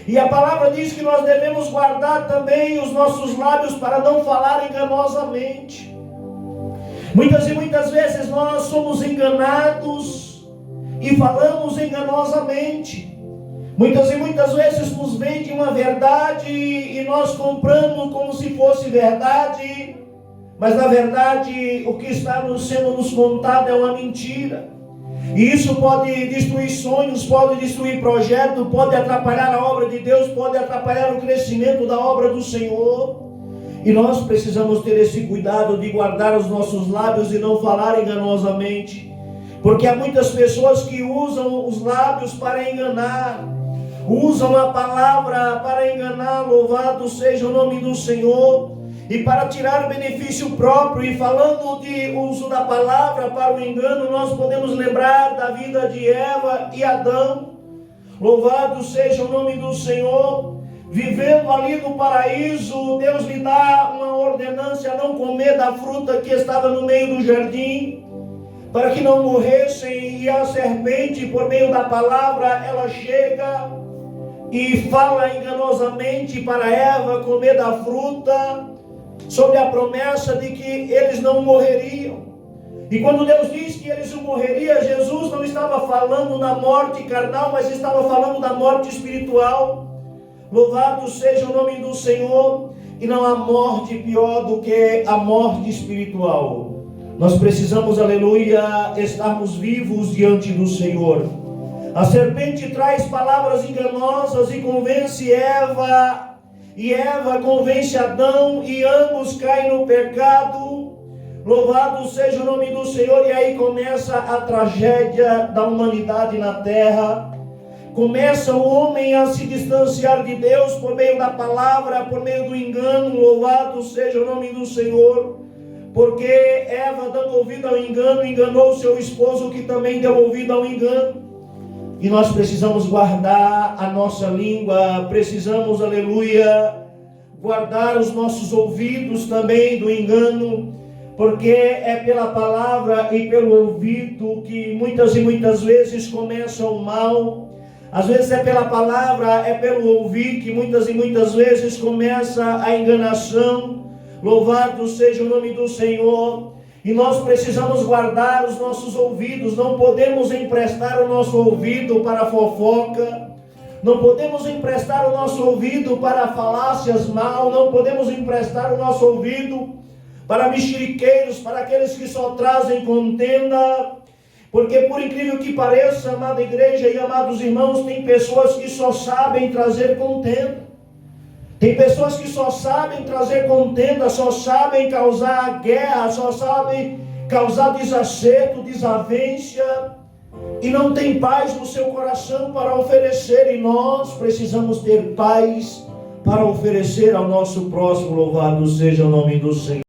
E a palavra diz que nós devemos guardar também os nossos lábios para não falar enganosamente. Muitas e muitas vezes nós somos enganados e falamos enganosamente. Muitas e muitas vezes nos vendem uma verdade e nós compramos como se fosse verdade, mas na verdade o que está sendo nos contado é uma mentira. E isso pode destruir sonhos, pode destruir projetos, pode atrapalhar a obra de Deus, pode atrapalhar o crescimento da obra do Senhor. E nós precisamos ter esse cuidado de guardar os nossos lábios e não falar enganosamente, porque há muitas pessoas que usam os lábios para enganar, usam a palavra para enganar. Louvado seja o nome do Senhor, e para tirar benefício próprio. E falando de uso da palavra para o engano, nós podemos lembrar da vida de Eva e Adão. Louvado seja o nome do Senhor. Vivendo ali no paraíso, Deus lhe dá uma ordenância a não comer da fruta que estava no meio do jardim, para que não morressem. E a serpente, por meio da palavra, ela chega e fala enganosamente para Eva comer da fruta, sobre a promessa de que eles não morreriam. E quando Deus diz que eles não morreriam, Jesus não estava falando da morte carnal, mas estava falando da morte espiritual. Louvado seja o nome do Senhor. E não há morte pior do que a morte espiritual. Nós precisamos, aleluia, estarmos vivos diante do Senhor. A serpente traz palavras enganosas e convence Eva, e Eva convence Adão, e ambos caem no pecado. Louvado seja o nome do Senhor. E aí começa a tragédia da humanidade na terra. Começa o homem a se distanciar de Deus por meio da palavra, por meio do engano. Louvado seja o nome do Senhor. Porque Eva, dando ouvido ao engano, enganou seu esposo, que também deu ouvido ao engano. E nós precisamos guardar a nossa língua, precisamos, aleluia, guardar os nossos ouvidos também do engano, porque é pela palavra e pelo ouvido que muitas e muitas vezes começa o mal. Às vezes é pela palavra, é pelo ouvir que muitas e muitas vezes começa a enganação. Louvado seja o nome do Senhor. E nós precisamos guardar os nossos ouvidos. Não podemos emprestar o nosso ouvido para fofoca. Não podemos emprestar o nosso ouvido para falácias mal. Não podemos emprestar o nosso ouvido para mexeriqueiros, para aqueles que só trazem contenda. Porque por incrível que pareça, amada igreja e amados irmãos, tem pessoas que só sabem trazer contenda. Tem pessoas que só sabem trazer contenda, só sabem causar guerra, só sabem causar desacerto, desavença, e não tem paz no seu coração para oferecer. E nós precisamos ter paz para oferecer ao nosso próximo. Louvado seja o nome do Senhor.